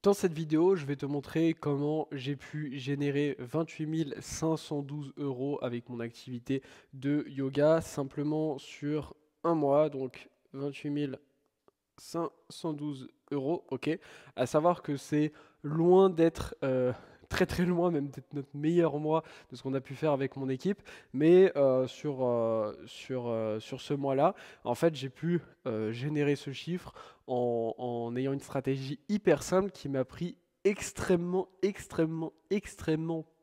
Dans cette vidéo, je vais te montrer comment j'ai pu générer 28 512 € avec mon activité de yoga simplement sur un mois, donc 28 512 €, ok. À savoir que c'est loin d'être très très loin, même d'être notre meilleur mois de ce qu'on a pu faire avec mon équipe, mais sur ce mois-là, en fait, j'ai pu générer ce chiffre en ayant une stratégie hyper simple qui m'a pris extrêmement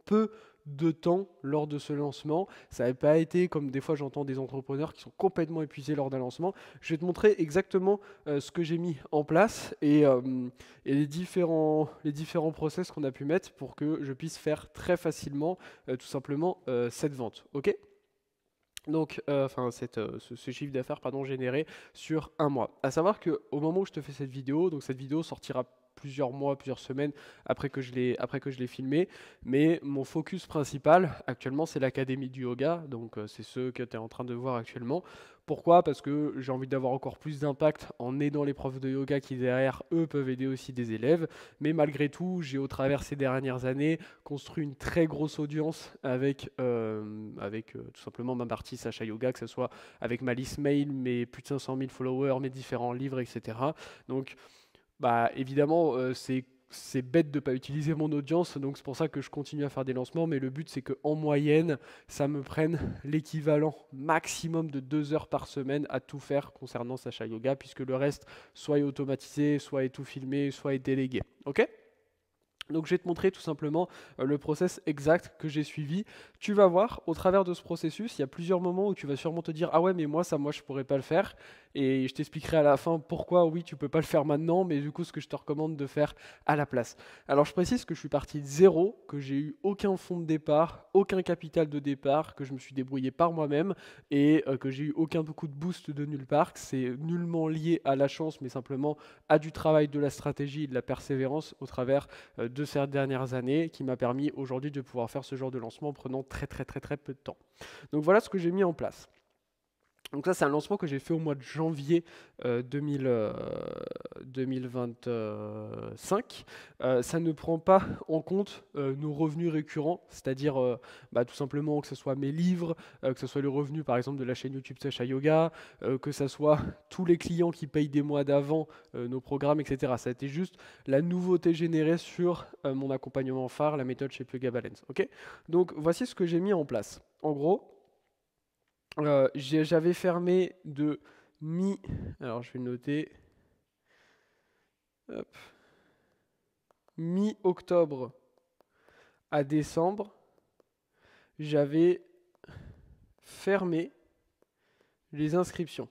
peu de temps lors de ce lancement. Ça n'avait pas été comme des fois j'entends des entrepreneurs qui sont complètement épuisés lors d'un lancement. Je vais te montrer exactement ce que j'ai mis en place et les différents process qu'on a pu mettre pour que je puisse faire très facilement tout simplement cette vente. Ok? Donc, ce chiffre d'affaires pardon, généré sur un mois. À savoir qu'au moment où je te fais cette vidéo, donc cette vidéo sortira plusieurs mois, plusieurs semaines après que je l'ai filmé, mais mon focus principal actuellement c'est l'académie du yoga, donc c'est ce que tu es en train de voir actuellement. Pourquoi? Parce que j'ai envie d'avoir encore plus d'impact en aidant les profs de yoga qui derrière eux peuvent aider aussi des élèves, mais malgré tout j'ai au travers ces dernières années construit une très grosse audience avec tout simplement ma partie Sacha Yoga, que ce soit avec ma liste mail, mes plus de 500 000 followers, mes différents livres, etc. Donc, bah, évidemment, c'est bête de ne pas utiliser mon audience, donc c'est pour ça que je continue à faire des lancements, mais le but c'est qu'en moyenne, ça me prenne l'équivalent maximum de 2 heures par semaine à tout faire concernant Sacha Yoga, puisque le reste soit est automatisé, soit est tout filmé, soit est délégué. Ok? Donc je vais te montrer tout simplement le process exact que j'ai suivi. Tu vas voir, au travers de ce processus, il y a plusieurs moments où tu vas sûrement te dire « Ah ouais, mais moi, je pourrais pas le faire. » Et je t'expliquerai à la fin pourquoi, oui, tu peux pas le faire maintenant, mais du coup, ce que je te recommande de faire à la place. Alors je précise que je suis parti de zéro, que j'ai eu aucun fonds de départ, aucun capital de départ, que je me suis débrouillé par moi-même et que j'ai eu aucun coup de boost de nulle part. C'est nullement lié à la chance, mais simplement à du travail, de la stratégie et de la persévérance au travers de ces dernières années qui m'a permis aujourd'hui de pouvoir faire ce genre de lancement en prenant très peu de temps. Donc voilà ce que j'ai mis en place. Donc ça c'est un lancement que j'ai fait au mois de janvier 2025. Ça ne prend pas en compte nos revenus récurrents, c'est-à-dire tout simplement que ce soit mes livres, que ce soit le revenu par exemple de la chaîne YouTube Sacha Yoga, que ce soit tous les clients qui payent des mois d'avant nos programmes, etc. Ça a été juste la nouveauté générée sur mon accompagnement phare, la méthode chez Yoga Balance. Okay, donc voici ce que j'ai mis en place. En gros, j'avais fermé de mi... Alors je vais noter. Mi-octobre à décembre, j'avais fermé les inscriptions.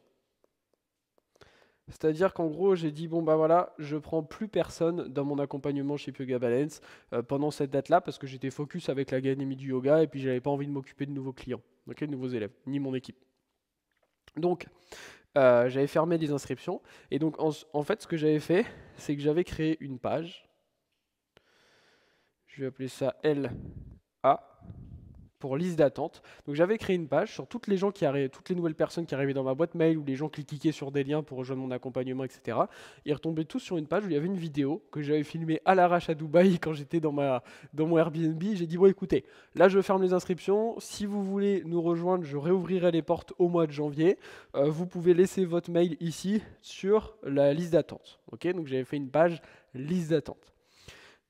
C'est-à-dire qu'en gros, j'ai dit, bon bah voilà, je prends plus personne dans mon accompagnement chez Yoga Balance pendant cette date-là, parce que j'étais focus avec l'académie du yoga, et puis j'avais pas envie de m'occuper de nouveaux clients, okay, de nouveaux élèves, ni mon équipe. Donc, j'avais fermé les inscriptions, et donc en fait, ce que j'avais fait, c'est que j'avais créé une page, je vais appeler ça LA, pour liste d'attente. Donc j'avais créé une page sur toutes les gens qui arrivaient, toutes les nouvelles personnes qui arrivaient dans ma boîte mail ou les gens qui cliquaient sur des liens pour rejoindre mon accompagnement, etc. Ils retombaient tous sur une page où il y avait une vidéo que j'avais filmée à l'arrache à Dubaï quand j'étais dans mon Airbnb. J'ai dit bon écoutez, là je ferme les inscriptions. Si vous voulez nous rejoindre, je réouvrirai les portes au mois de janvier. Vous pouvez laisser votre mail ici sur la liste d'attente. Ok, donc j'avais fait une page liste d'attente.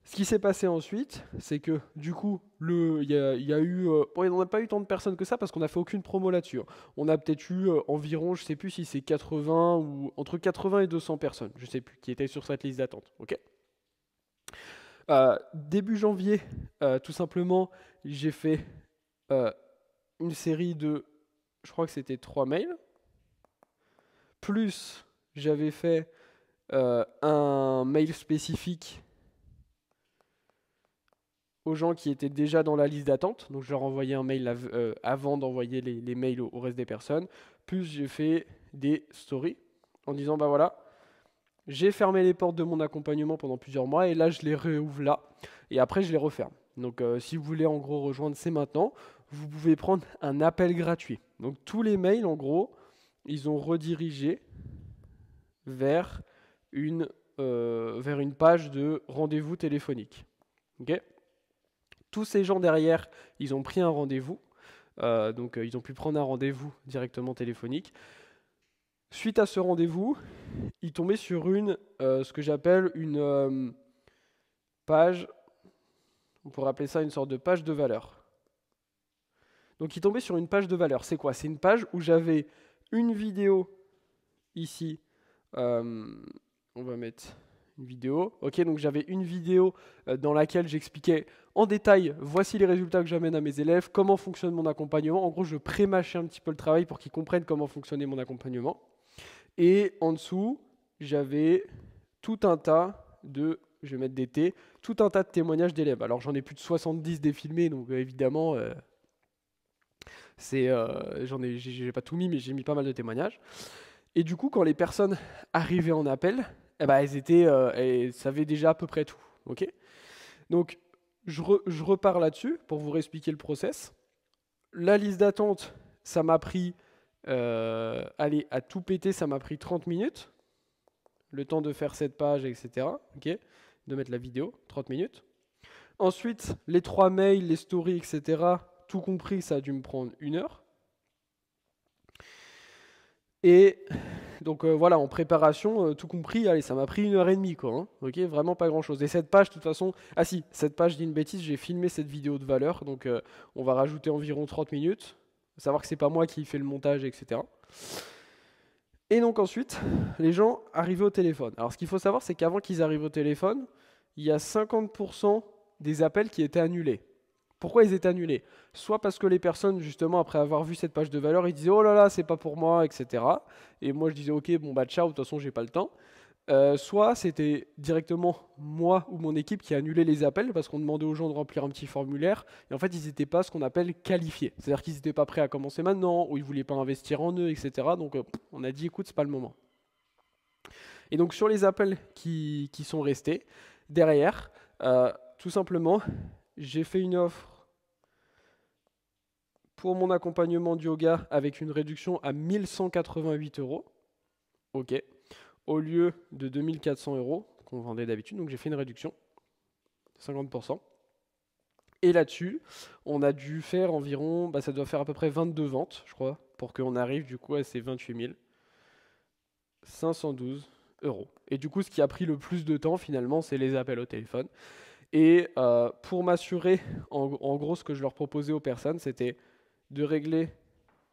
Ce qui s'est passé ensuite, c'est que du coup, il y a eu, on n'a pas eu tant de personnes que ça parce qu'on n'a fait aucune promo là-dessus. On a peut-être eu environ, je sais plus si c'est 80 ou entre 80 et 200 personnes, je sais plus, qui étaient sur cette liste d'attente. Ok. Début janvier, tout simplement, j'ai fait une série de, je crois que c'était 3 mails, plus j'avais fait un mail spécifique aux gens qui étaient déjà dans la liste d'attente, donc je leur envoyais un mail avant d'envoyer les mails au reste des personnes, plus j'ai fait des stories en disant bah voilà, j'ai fermé les portes de mon accompagnement pendant plusieurs mois et là je les réouvre là et après je les referme. Donc si vous voulez en gros rejoindre, c'est maintenant, vous pouvez prendre un appel gratuit. Donc tous les mails en gros, ils ont redirigé vers une vers une page de rendez-vous téléphonique. Okay, tous ces gens derrière, ils ont pris un rendez-vous. Donc ils ont pu prendre un rendez-vous directement téléphonique. Suite à ce rendez-vous, ils tombaient sur ce que j'appelle une page, on pourrait appeler ça une sorte de page de valeur. Donc ils tombaient sur une page de valeur. C'est quoi? C'est une page où j'avais une vidéo ici. On va mettre une vidéo. Ok, donc j'avais une vidéo dans laquelle j'expliquais en détail, voici les résultats que j'amène à mes élèves, comment fonctionne mon accompagnement. En gros, je pré-mâchais un petit peu le travail pour qu'ils comprennent comment fonctionnait mon accompagnement. Et en dessous, j'avais tout un tas de, je vais mettre des T, tout un tas de témoignages d'élèves. Alors j'en ai plus de 70 défilmés, donc évidemment, j'ai pas tout mis, mais j'ai mis pas mal de témoignages. Et du coup, quand les personnes arrivaient en appel, eh ben, elles savaient déjà à peu près tout. Okay, donc, je repars là-dessus pour vous réexpliquer le process. La liste d'attente, ça m'a pris, allez, à tout péter, ça m'a pris 30 minutes. Le temps de faire cette page, etc. Okay, de mettre la vidéo, 30 minutes. Ensuite, les 3 mails, les stories, etc. Tout compris, ça a dû me prendre 1 heure. Et donc voilà, en préparation, tout compris, allez, ça m'a pris 1h30, quoi. Hein, ok, vraiment pas grand-chose. Et cette page, de toute façon, ah si, cette page, je dis une bêtise, j'ai filmé cette vidéo de valeur, donc on va rajouter environ 30 minutes. Faut savoir que c'est pas moi qui fais le montage, etc. Et donc ensuite, les gens arrivaient au téléphone. Alors ce qu'il faut savoir, c'est qu'avant qu'ils arrivent au téléphone, il y a 50% des appels qui étaient annulés. Pourquoi ils étaient annulés? Soit parce que les personnes, justement, après avoir vu cette page de valeur, ils disaient « Oh là là, c'est pas pour moi, etc. » Et moi, je disais « Ok, bon bah ciao, de toute façon, j'ai pas le temps. » Soit c'était directement moi ou mon équipe qui annulait les appels parce qu'on demandait aux gens de remplir un petit formulaire et en fait ils n'étaient pas ce qu'on appelle qualifiés. C'est-à-dire qu'ils n'étaient pas prêts à commencer maintenant ou ils ne voulaient pas investir en eux, etc. Donc on a dit écoute, c'est pas le moment. Et donc sur les appels qui sont restés, derrière, tout simplement, j'ai fait une offre pour mon accompagnement de yoga avec une réduction à 1188 €. Ok. Au lieu de 2400 € qu'on vendait d'habitude. Donc j'ai fait une réduction, 50%. Et là-dessus, on a dû faire environ, ça doit faire à peu près 22 ventes, je crois, pour qu'on arrive du coup à ces 28 512 €. Et du coup, ce qui a pris le plus de temps finalement, c'est les appels au téléphone. Et pour m'assurer, en gros, ce que je leur proposais aux personnes, c'était de régler.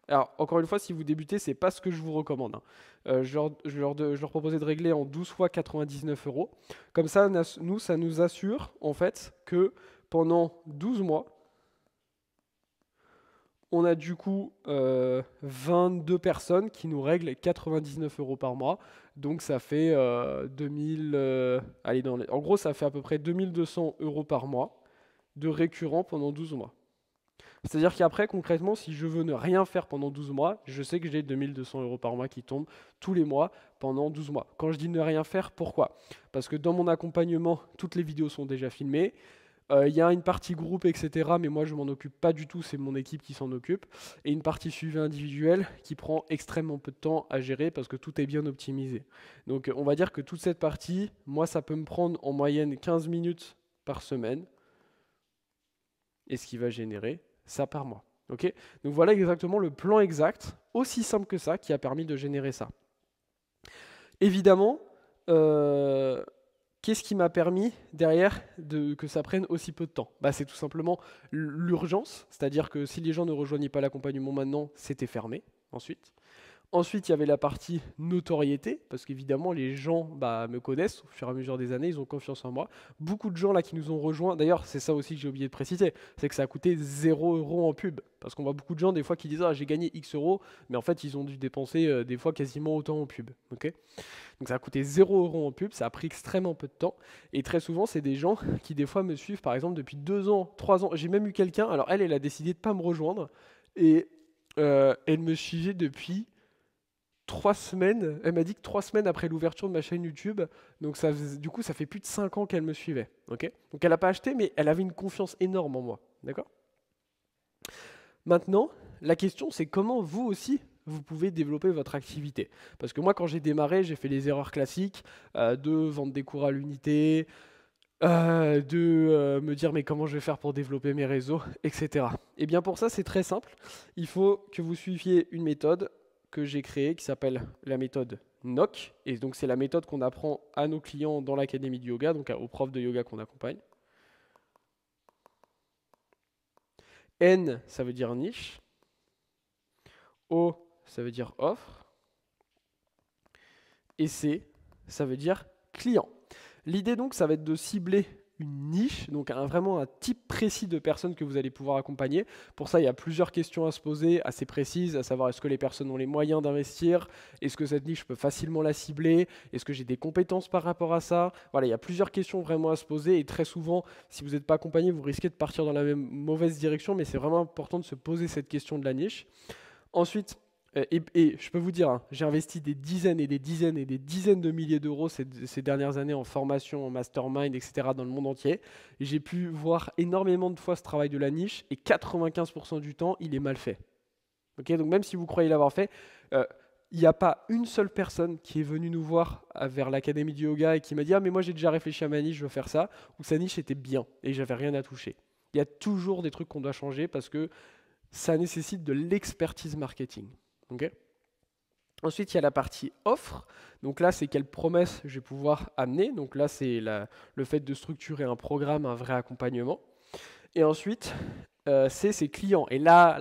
Alors, encore une fois, si vous débutez, c'est pas ce que je vous recommande. Hein. Je leur proposais de régler en 12 fois 99 €. Comme ça, nous, ça nous assure, en fait, que pendant 12 mois, on a du coup 22 personnes qui nous règlent 99 € par mois. Donc, ça fait 2000... en gros, ça fait à peu près 2200 € par mois de récurrent pendant 12 mois. C'est-à-dire qu'après, concrètement, si je veux ne rien faire pendant 12 mois, je sais que j'ai 2200 € par mois qui tombent tous les mois pendant 12 mois. Quand je dis ne rien faire, pourquoi? Parce que dans mon accompagnement, toutes les vidéos sont déjà filmées. Il y a une partie groupe, etc. Mais moi, je m'en occupe pas du tout, c'est mon équipe qui s'en occupe. Et une partie suivi individuelle qui prend extrêmement peu de temps à gérer parce que tout est bien optimisé. Donc, on va dire que toute cette partie, moi, ça peut me prendre en moyenne 15 minutes par semaine. Et ce qui va générer ça par mois. Okay, donc voilà exactement le plan exact, aussi simple que ça, qui a permis de générer ça. Évidemment, qu'est-ce qui m'a permis derrière que ça prenne aussi peu de temps? C'est tout simplement l'urgence, c'est-à-dire que si les gens ne rejoignaient pas l'accompagnement maintenant, c'était fermé ensuite. Ensuite, il y avait la partie notoriété, parce qu'évidemment, les gens me connaissent au fur et à mesure des années, ils ont confiance en moi. Beaucoup de gens là qui nous ont rejoints, d'ailleurs, c'est ça aussi que j'ai oublié de préciser, c'est que ça a coûté 0 € en pub. Parce qu'on voit beaucoup de gens des fois qui disent « Ah, j'ai gagné X euros », mais en fait, ils ont dû dépenser des fois quasiment autant en pub. Okay, donc ça a coûté 0 € en pub, ça a pris extrêmement peu de temps. Et très souvent, c'est des gens qui des fois me suivent, par exemple, depuis 2 ans, 3 ans. J'ai même eu quelqu'un, alors elle a décidé de ne pas me rejoindre, et elle me suivait depuis 3 semaines, elle m'a dit que 3 semaines après l'ouverture de ma chaîne YouTube, donc du coup ça fait plus de 5 ans qu'elle me suivait. Okay, donc elle n'a pas acheté, mais elle avait une confiance énorme en moi. D'accord. Maintenant, la question c'est comment vous aussi, vous pouvez développer votre activité. Parce que moi, quand j'ai démarré, j'ai fait les erreurs classiques de vendre des cours à l'unité, de me dire mais comment je vais faire pour développer mes réseaux, etc. Et bien pour ça, c'est très simple. Il faut que vous suiviez une méthode que j'ai créée qui s'appelle la méthode NOC. Et donc c'est la méthode qu'on apprend à nos clients dans l'académie du yoga, donc aux profs de yoga qu'on accompagne. N, ça veut dire niche. O, ça veut dire offre. Et C, ça veut dire client. L'idée donc, ça va être de cibler une niche, donc vraiment un type précis de personnes que vous allez pouvoir accompagner. Pour ça, il y a plusieurs questions à se poser, assez précises, à savoir est-ce que les personnes ont les moyens d'investir, est-ce que cette niche peut facilement la cibler, est-ce que j'ai des compétences par rapport à ça. Voilà, il y a plusieurs questions vraiment à se poser et très souvent, si vous n'êtes pas accompagné, vous risquez de partir dans la même mauvaise direction, mais c'est vraiment important de se poser cette question de la niche. Ensuite, et je peux vous dire, hein, j'ai investi des dizaines et des dizaines et des dizaines de milliers d'euros ces dernières années en formation, en mastermind, etc. dans le monde entier. Et j'ai pu voir énormément de fois ce travail de la niche et 95% du temps, il est mal fait. Okay, donc même si vous croyez l'avoir fait, il n'y a pas une seule personne qui est venue nous voir vers l'académie du yoga et qui m'a dit « Ah mais moi j'ai déjà réfléchi à ma niche, je veux faire ça » ou sa niche était bien et j'avais rien à toucher. Il y a toujours des trucs qu'on doit changer parce que ça nécessite de l'expertise marketing. Okay. Ensuite, il y a la partie offre. Donc là, c'est quelles promesses je vais pouvoir amener. Donc là, c'est le fait de structurer un programme, un vrai accompagnement. Et ensuite, c'est ses clients. Et là,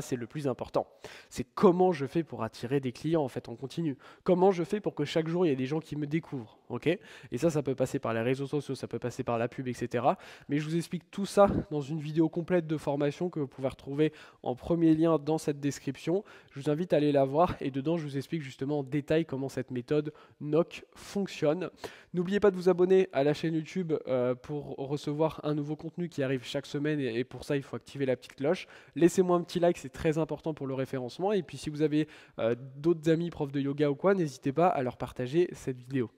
c'est le plus important. C'est comment je fais pour attirer des clients en fait en continu. Comment je fais pour que chaque jour, il y ait des gens qui me découvrent. Okay, et ça peut passer par les réseaux sociaux, ça peut passer par la pub, etc. Mais je vous explique tout ça dans une vidéo complète de formation que vous pouvez retrouver en premier lien dans cette description. Je vous invite à aller la voir et dedans, je vous explique justement en détail comment cette méthode NOC fonctionne. N'oubliez pas de vous abonner à la chaîne YouTube pour recevoir un nouveau contenu qui arrive chaque semaine et pour ça, il faut activer la petite cloche. Laissez-moi un petit like, c'est très important pour le référencement. Et puis si vous avez d'autres amis profs de yoga ou quoi, n'hésitez pas à leur partager cette vidéo.